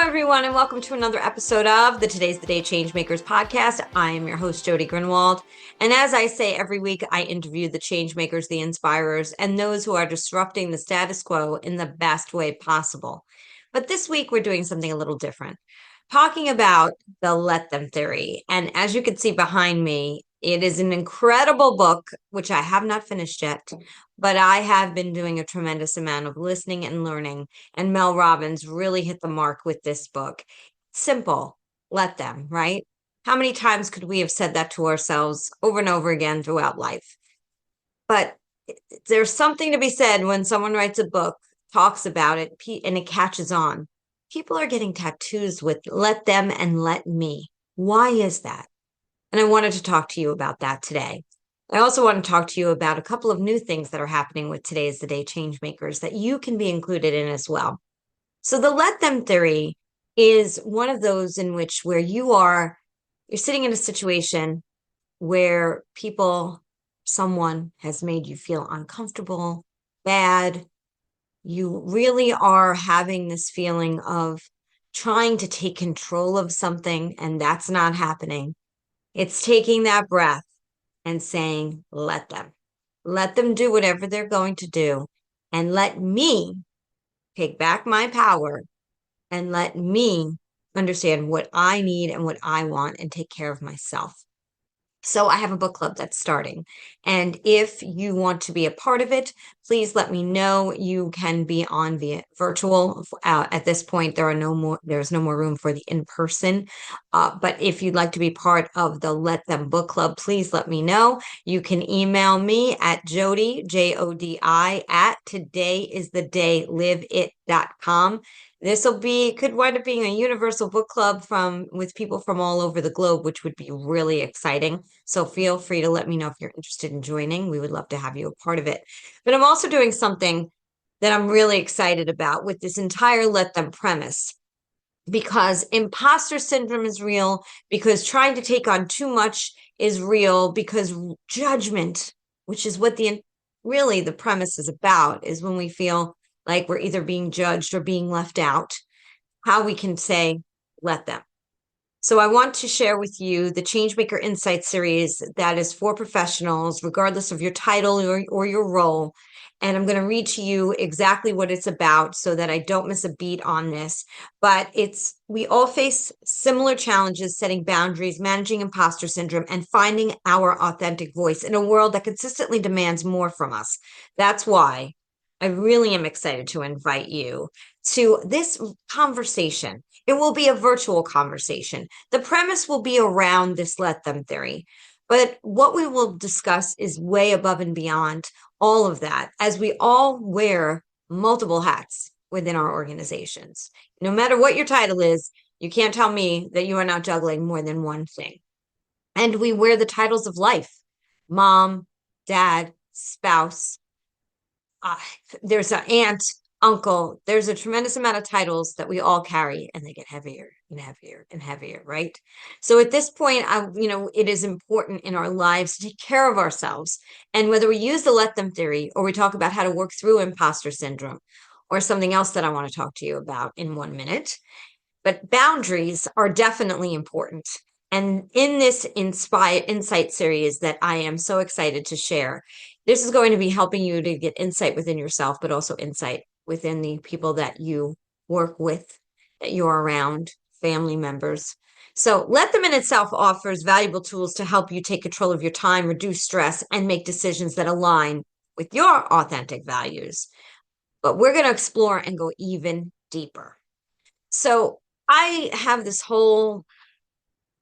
everyone, and welcome to another episode of the Today's the Day Changemakers podcast. I am your host, Jody Grunwald. And as I say every week, I interview the changemakers, the inspirers, and those who are disrupting the status quo in the best way possible. But this week, we're doing something a little different, talking about the let them theory. And as you can see behind me, it is an incredible book, which I have not finished yet, but I have been doing a tremendous amount of listening and learning. And Mel Robbins really hit the mark with this book. Simple, let them, right? How many times could we have said that to ourselves over and over again throughout life? But there's something to be said when someone writes a book, talks about it, and it catches on. People are getting tattoos with let them and let me. Why is that? And I wanted to talk to you about that today. I also want to talk to you about a couple of new things that are happening with Today's the Day Changemakers that you can be included in as well. So the let them theory is one of those in which where you're sitting in a situation where someone has made you feel uncomfortable, bad. You really are having this feeling of trying to take control of something, and that's not happening. It's taking that breath and saying, let them do whatever they're going to do, and let me take back my power and let me understand what I need and what I want and take care of myself. So I have a book club that's starting. And if you want to be a part of it, please let me know. You can be on via virtual. At this point, there's no more room for the in-person. But if you'd like to be part of the Let Them Book Club, please let me know. You can email me at Jody, Jodi, at todayisthedayliveit.com. This could wind up being a universal book club with people from all over the globe, which would be really exciting. So feel free to let me know if you're interested in joining. We would love to have you a part of it. But I'm also doing something that I'm really excited about with this entire let them premise, because imposter syndrome is real, because trying to take on too much is real, because judgment, which is what the premise is about, is when we feel like we're either being judged or being left out, how we can say, let them. So I want to share with you the Changemaker Insight Series that is for professionals, regardless of your title or your role. And I'm going to read to you exactly what it's about so that I don't miss a beat on this. But we all face similar challenges, setting boundaries, managing imposter syndrome, and finding our authentic voice in a world that consistently demands more from us. That's why I really am excited to invite you to this conversation. It will be a virtual conversation. The premise will be around this let them theory, but what we will discuss is way above and beyond all of that, as we all wear multiple hats within our organizations. No matter what your title is, you can't tell me that you are not juggling more than one thing. And we wear the titles of life: mom, dad, spouse. There's an aunt, uncle. There's a tremendous amount of titles that we all carry, and they get heavier and heavier and heavier, right? So at this point, it is important in our lives to take care of ourselves. And whether we use the let them theory, or we talk about how to work through imposter syndrome, or something else that I want to talk to you about in 1 minute, but boundaries are definitely important. And in this Insight series that I am so excited to share, this is going to be helping you to get insight within yourself, but also insight within the people that you work with, that you're around, family members. So Let Them in itself offers valuable tools to help you take control of your time, reduce stress, and make decisions that align with your authentic values. But we're going to explore and go even deeper. So I have this whole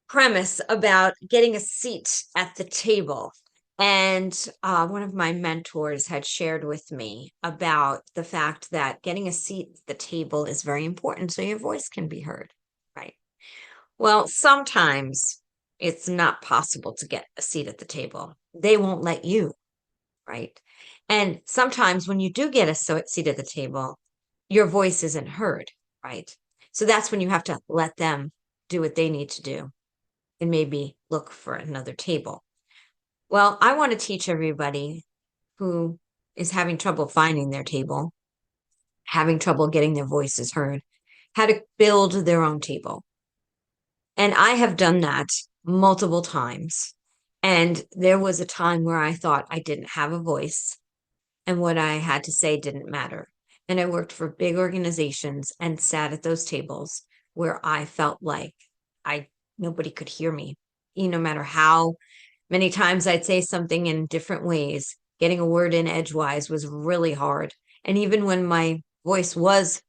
premise about getting a seat at the table. And one of my mentors had shared with me about the fact that getting a seat at the table is very important so your voice can be heard, right? Well, sometimes it's not possible to get a seat at the table. They won't let you, right? And sometimes when you do get a seat at the table, your voice isn't heard, right? So that's when you have to let them do what they need to do and maybe look for another table. Well, I want to teach everybody who is having trouble finding their table, having trouble getting their voices heard, how to build their own table. And I have done that multiple times. And there was a time where I thought I didn't have a voice and what I had to say didn't matter. And I worked for big organizations and sat at those tables where I felt like I nobody could hear me. No matter how many times I'd say something in different ways, getting a word in edgewise was really hard. And even when my voice was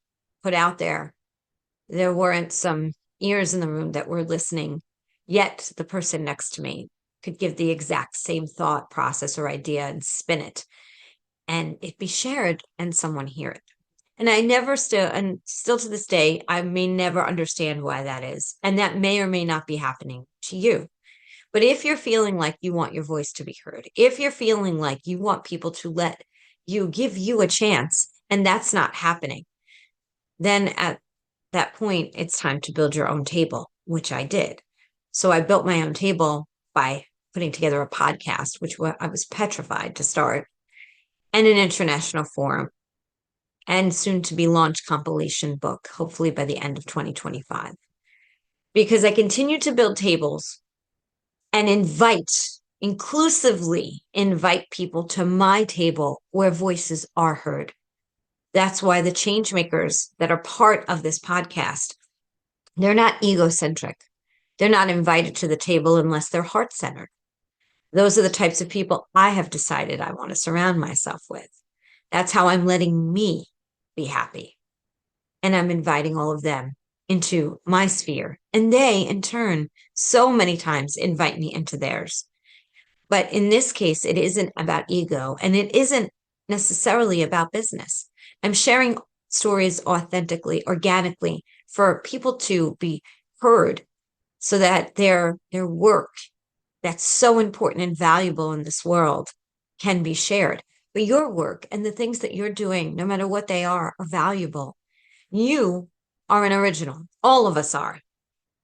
put out there weren't some ears in the room that were listening, yet the person next to me could give the exact same thought process or idea and spin it, and it be shared and someone hear it. And I never still, and still to this day, I may never understand why that is. And that may or may not be happening to you. But if you're feeling like you want your voice to be heard, if you're feeling like you want people to let you give you a chance, and that's not happening, then at that point, it's time to build your own table, which I did. So I built my own table by putting together a podcast, which I was petrified to start, and an international forum, and soon to be launched compilation book, hopefully by the end of 2025. Because I continue to build tables and inclusively invite people to my table where voices are heard. That's why the Changemakers that are part of this podcast, they're not egocentric. They're not invited to the table unless they're heart-centered. Those are the types of people I have decided I want to surround myself with. That's how I'm letting me be happy. And I'm inviting all of them into my sphere. And they, in turn, so many times invite me into theirs. But in this case, it isn't about ego, and it isn't necessarily about business. I'm sharing stories authentically, organically, for people to be heard so that their work that's so important and valuable in this world can be shared. But your work and the things that you're doing, no matter what they are valuable. You are an original. All of us are.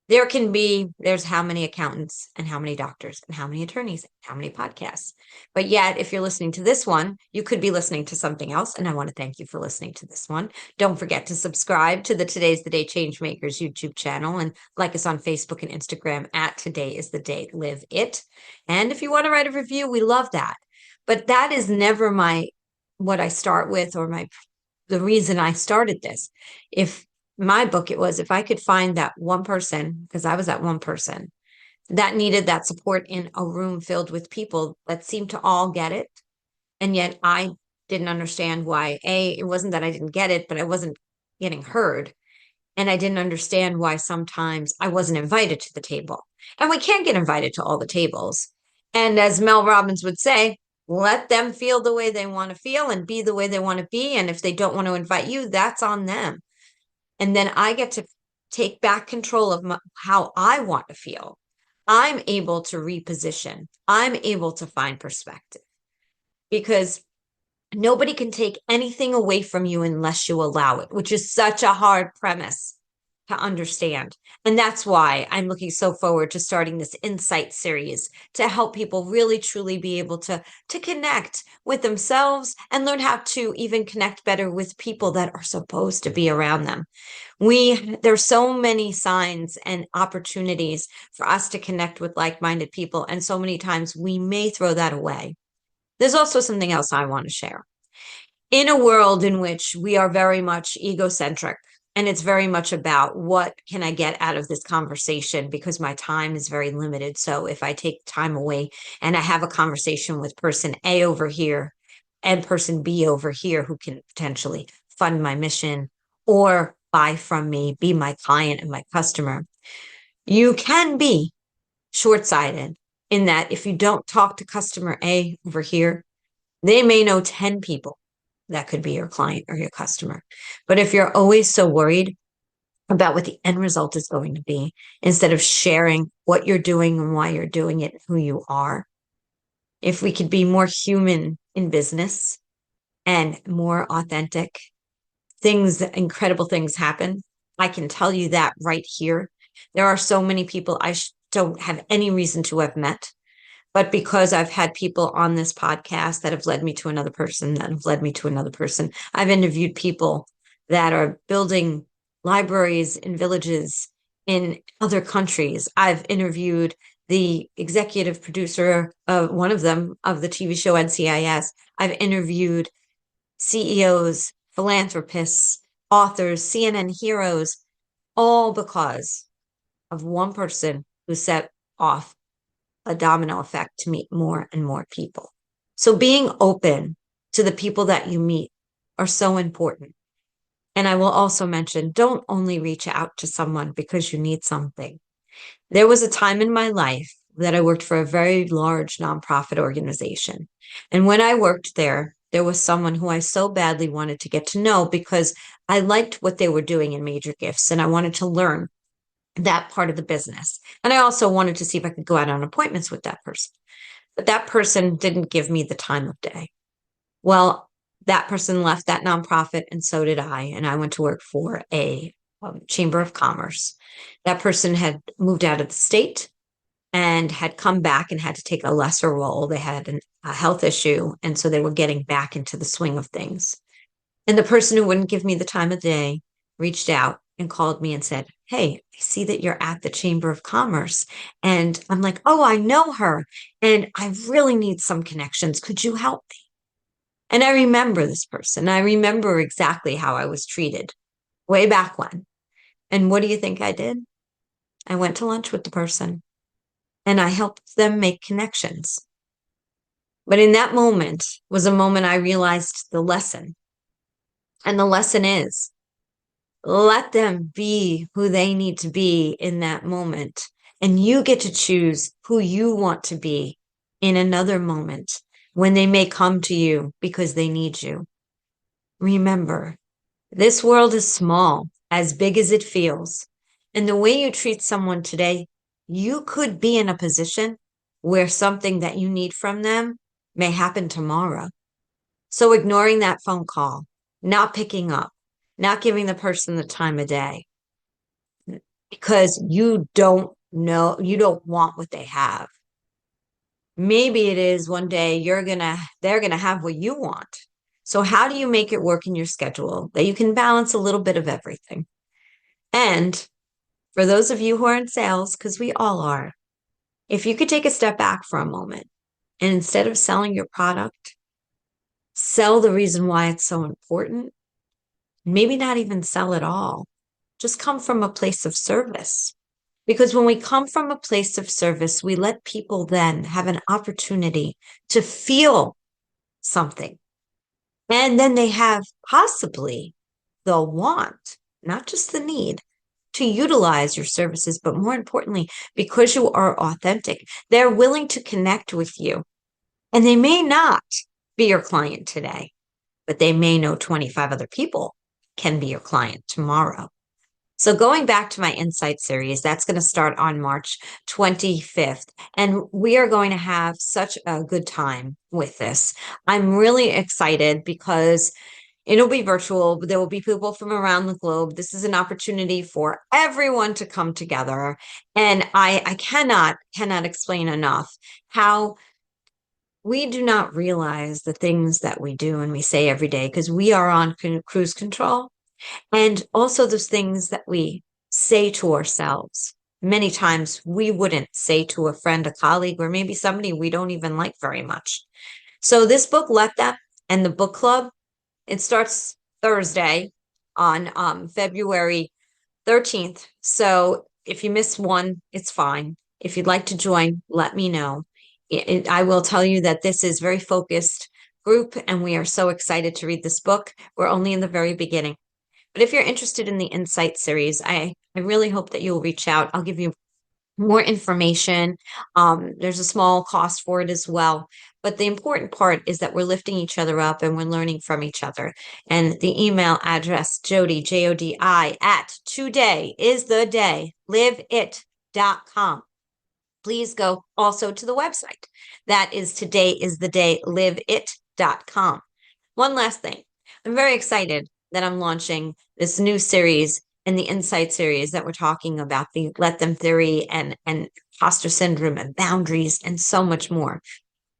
There's how many accountants and how many doctors and how many attorneys, and how many podcasts. But yet, if you're listening to this one, you could be listening to something else. And I want to thank you for listening to this one. Don't forget to subscribe to the Today's the Day Changemakers YouTube channel and like us on Facebook and Instagram at Today is the Day Live It. And if you want to write a review, we love that. But that is never what I start with or the reason I started this. If my book, it was if I could find that one person, because I was that one person that needed that support in a room filled with people that seemed to all get it. And yet I didn't understand why, it wasn't that I didn't get it, but I wasn't getting heard. And I didn't understand why sometimes I wasn't invited to the table. And we can't get invited to all the tables. And as Mel Robbins would say, let them feel the way they want to feel and be the way they want to be. And if they don't want to invite you, that's on them. And then I get to take back control of how I want to feel. I'm able to reposition. I'm able to find perspective because nobody can take anything away from you unless you allow it, which is such a hard premise to understand. And that's why I'm looking so forward to starting this Insight Series to help people really, truly be able to connect with themselves and learn how to even connect better with people that are supposed to be around them. There's so many signs and opportunities for us to connect with like-minded people. And so many times we may throw that away. There's also something else I want to share. In a world in which we are very much egocentric, and it's very much about what can I get out of this conversation because my time is very limited. So if I take time away and I have a conversation with person A over here and person B over here who can potentially fund my mission or buy from me, be my client and my customer, you can be short-sighted in that if you don't talk to customer A over here, they may know 10 people that could be your client or your customer. But if you're always so worried about what the end result is going to be, instead of sharing what you're doing and why you're doing it and who you are, if we could be more human in business and more authentic, incredible things happen. I can tell you that right here. There are so many people I don't have any reason to have met. But because I've had people on this podcast that have led me to another person, that have led me to another person, I've interviewed people that are building libraries in villages in other countries. I've interviewed the executive producer of one of them of the TV show NCIS. I've interviewed CEOs, philanthropists, authors, CNN heroes, all because of one person who set off a domino effect to meet more and more people. So being open to the people that you meet are so important. And I will also mention, don't only reach out to someone because you need something. There was a time in my life that I worked for a very large nonprofit organization. And when I worked there, there was someone who I so badly wanted to get to know because I liked what they were doing in Major Gifts and I wanted to learn that part of the business. And I also wanted to see if I could go out on appointments with that person. But that person didn't give me the time of day. Well, that person left that nonprofit, and so did I. And I went to work for a chamber of commerce. That person had moved out of the state and had come back and had to take a lesser role. They had a health issue, and so they were getting back into the swing of things. And the person who wouldn't give me the time of day reached out and called me and said, "Hey, I see that you're at the Chamber of Commerce." And I'm like, "Oh, I know her. And I really need some connections. Could you help me?" And I remember this person. I remember exactly how I was treated way back when. And what do you think I did? I went to lunch with the person and I helped them make connections. But in that moment was a moment I realized the lesson. And the lesson is let them be who they need to be in that moment. And you get to choose who you want to be in another moment when they may come to you because they need you. Remember, this world is small, as big as it feels. And the way you treat someone today, you could be in a position where something that you need from them may happen tomorrow. So ignoring that phone call, not picking up, not giving the person the time of day because you don't know, you don't want what they have. Maybe it is one day they're gonna have what you want. So how do you make it work in your schedule that you can balance a little bit of everything? And for those of you who are in sales, because we all are, if you could take a step back for a moment and instead of selling your product, sell the reason why it's so important, maybe not even sell at all, just come from a place of service. Because when we come from a place of service, we let people then have an opportunity to feel something. And then they have possibly the want, not just the need, to utilize your services, but more importantly, because you are authentic, they're willing to connect with you. And they may not be your client today, but they may know 25 other people can be your client tomorrow. So going back to my Insight series, that's going to start on March 25th. And we are going to have such a good time with this. I'm really excited because it'll be virtual. There will be people from around the globe. This is an opportunity for everyone to come together. And I cannot explain enough how we do not realize the things that we do and we say every day because we are on cruise control. And also those things that we say to ourselves. Many times we wouldn't say to a friend, a colleague, or maybe somebody we don't even like very much. So this book, Let That, and the book club, it starts Thursday on February 13th. So if you miss one, it's fine. If you'd like to join, let me know. I will tell you that this is very focused group, and we are so excited to read this book. We're only in the very beginning. But if you're interested in the Insight series, I really hope that you'll reach out. I'll give you more information. There's a small cost for it as well. But the important part is that we're lifting each other up and we're learning from each other. And the email address, Jodi, Jodi, at todayistheday, liveit.com. Please go also to the website. That is todayistheday, liveit.com. One last thing. I'm very excited that I'm launching this new series in the Insight series that we're talking about the Let Them theory and imposter syndrome and boundaries and so much more.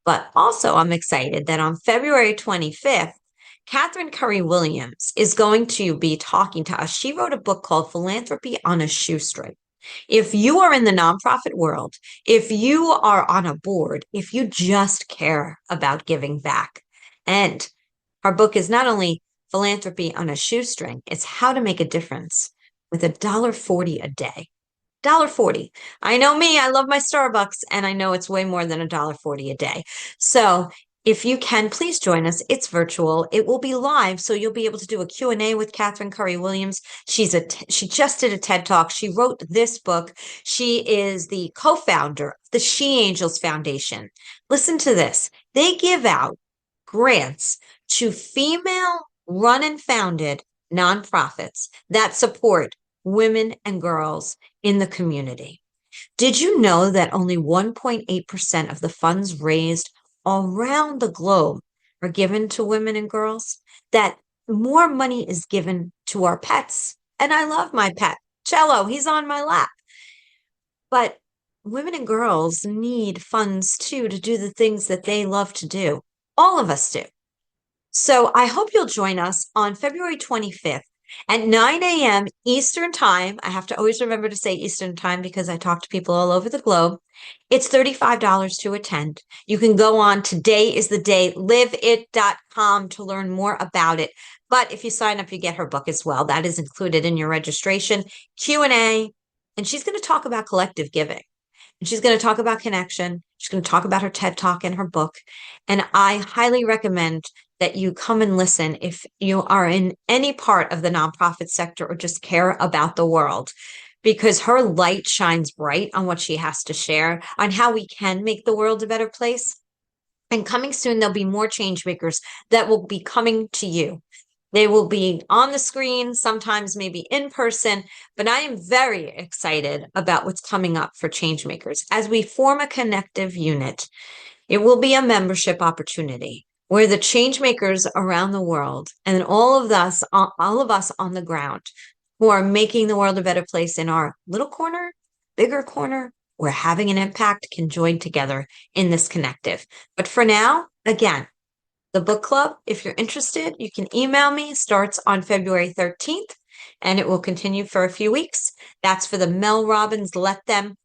But also I'm excited that on February 25th, Catherine Curry Williams is going to be talking to us. She wrote a book called Philanthropy on a Shoestring. If you are in the nonprofit world, if you are on a board, if you just care about giving back, and our book is not only philanthropy on a shoestring, it's how to make a difference with $1.40 a day. $1.40. I know me, I love my Starbucks, and I know it's way more than $1.40 a day. So if you can, please join us. It's virtual. It will be live, so you'll be able to do a Q&A with Catherine Curry Williams. She just did a TED Talk. She wrote this book. She is the co-founder of the She Angels Foundation. Listen to this. They give out grants to female run and founded nonprofits that support women and girls in the community. Did you know that only 1.8% of the funds raised around the globe are given to women and girls? That more money is given to our pets. And I love my pet, Cello. He's on my lap. But women and girls need funds too to do the things that they love to do. All of us do. So I hope you'll join us on February 25th at 9 a.m. Eastern Time. I have to always remember to say Eastern Time because I talk to people all over the globe. It's $35 to attend. You can go on Today is the Day, liveit.com to learn more about it. But if you sign up, you get her book as well. That is included in your registration, Q&A, and she's going to talk about collective giving. And she's going to talk about connection. She's going to talk about her TED Talk and her book. And I highly recommend that you come and listen if you are in any part of the nonprofit sector or just care about the world, because her light shines bright on what she has to share on how we can make the world a better place. And coming soon, there'll be more change makers that will be coming to you. They will be on the screen, sometimes maybe in person, but I am very excited about what's coming up for Changemakers. As we form a connective unit, it will be a membership opportunity where the Changemakers around the world and all of us on the ground who are making the world a better place in our little corner, bigger corner, we're having an impact, can join together in this connective. But for now, again, the book club, if you're interested, you can email me. Starts on February 13th, and it will continue for a few weeks. That's for the Mel Robbins Let Them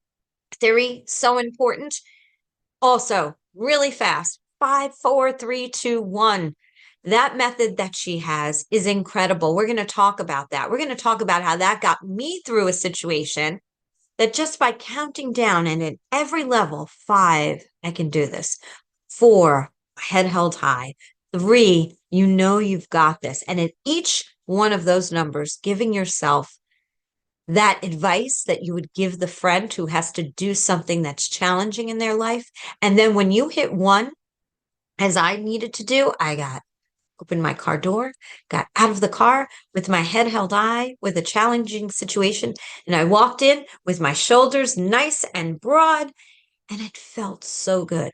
theory. So important. Also, really fast, 5, 4, 3, 2, 1. That method that she has is incredible. We're going to talk about that. We're going to talk about how that got me through a situation that just by counting down and at every level, 5, I can do this. 4, head held high. 3, you know you've got this. And at each one of those numbers, giving yourself that advice that you would give the friend who has to do something that's challenging in their life. And then when you hit 1, as I needed to do, I got opened my car door, got out of the car with my head held high with a challenging situation. And I walked in with my shoulders nice and broad, and it felt so good.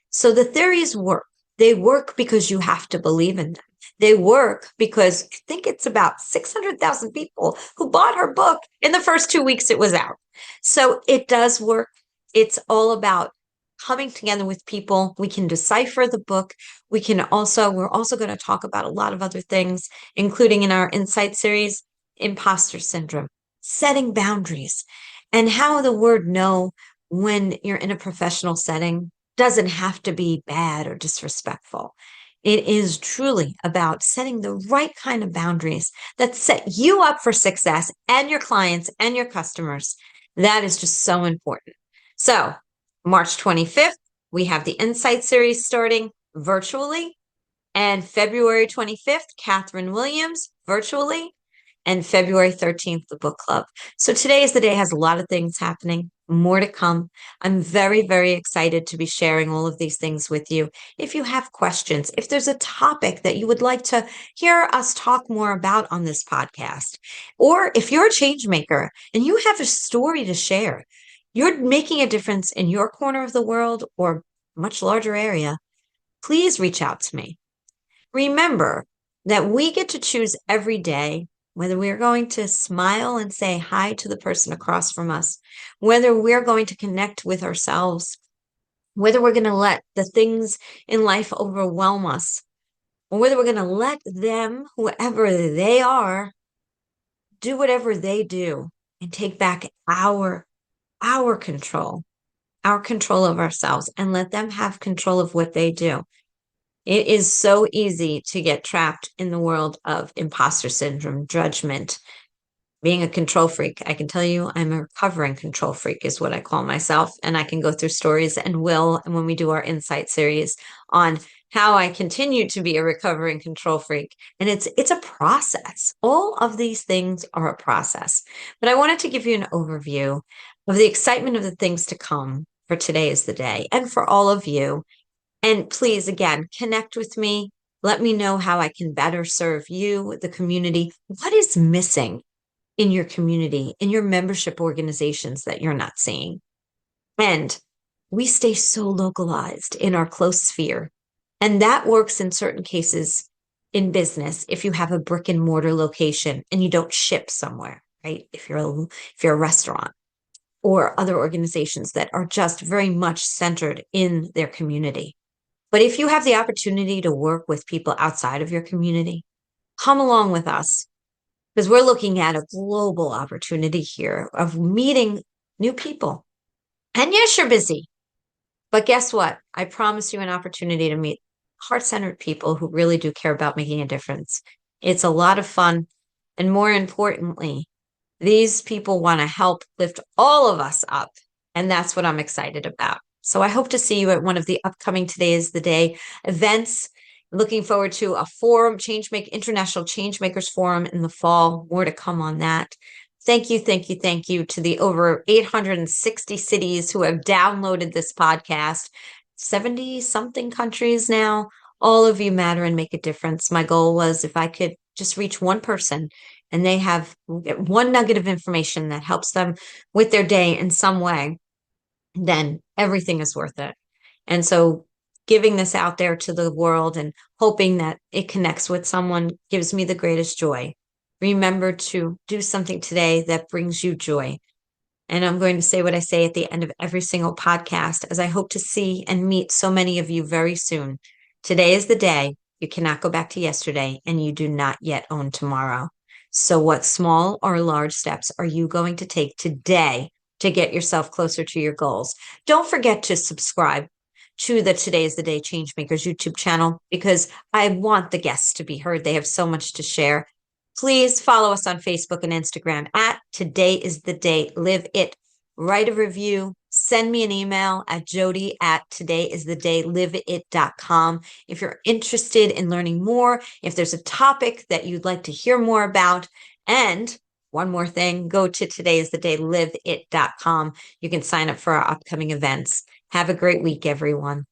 So the theories work. They work because you have to believe in them. They work because I think it's about 600,000 people who bought her book in the first 2 weeks it was out. So it does work. It's all about coming together with people. We can decipher the book. We're also going to talk about a lot of other things, including in our Insight series, imposter syndrome, setting boundaries, and how the word no when you're in a professional setting doesn't have to be bad or disrespectful. It is truly about setting the right kind of boundaries that set you up for success and your clients and your customers. That is just so important. So March 25th, we have the Insight series starting virtually, and February 25th, Catherine Williams virtually, and February 13th, the book club. So today is the day, has a lot of things happening, more to come. I'm very, very excited to be sharing all of these things with you. If you have questions, if there's a topic that you would like to hear us talk more about on this podcast, or if you're a change maker and you have a story to share, you're making a difference in your corner of the world or much larger area, please reach out to me. Remember that we get to choose every day whether we're going to smile and say hi to the person across from us, whether we're going to connect with ourselves, whether we're going to let the things in life overwhelm us, or whether we're going to let them, whoever they are, do whatever they do and take back our control, our control of ourselves, and let them have control of what they do. It is so easy to get trapped in the world of imposter syndrome, judgment, being a control freak. I can tell you I'm a recovering control freak is what I call myself. And I can go through stories and will, and when we do our insight series on how I continue to be a recovering control freak. And it's a process. All of these things are a process. But I wanted to give you an overview of the excitement of the things to come for today is the day and for all of you. And please, again, connect with me. Let me know how I can better serve you, the community. What is missing in your community, in your membership organizations that you're not seeing? And we stay so localized in our close sphere. And that works in certain cases in business if you have a brick and mortar location and you don't ship somewhere, right? If you're a restaurant or other organizations that are just very much centered in their community. But if you have the opportunity to work with people outside of your community, come along with us because we're looking at a global opportunity here of meeting new people. And yes, you're busy, but guess what? I promise you an opportunity to meet heart-centered people who really do care about making a difference. It's a lot of fun. And more importantly, these people want to help lift all of us up. And that's what I'm excited about. So I hope to see you at one of the upcoming Today is the Day events. Looking forward to a forum, International Changemakers Forum in the fall. More to come on that. Thank you, thank you, thank you to the over 860 cities who have downloaded this podcast. 70 something countries now. All of you matter and make a difference. My goal was if I could just reach one person and they have one nugget of information that helps them with their day in some way, then everything is worth it. And so giving this out there to the world and hoping that it connects with someone gives me the greatest joy. Remember to do something today that brings you joy. And I'm going to say what I say at the end of every single podcast, as I hope to see and meet so many of you very soon. Today is the day. You cannot go back to yesterday, and you do not yet own tomorrow. So, what small or large steps are you going to take today to get yourself closer to your goals? Don't forget to subscribe to the Today is the Day Changemakers YouTube channel because I want the guests to be heard. They have so much to share. Please follow us on Facebook and Instagram at Today is the Day Live It. Write a review. Send me an email at jody@todayisthedayliveit.com. If you're interested in learning more, if there's a topic that you'd like to hear more about, and one more thing, go to todayisthedayliveit.com. You can sign up for our upcoming events. Have a great week, everyone.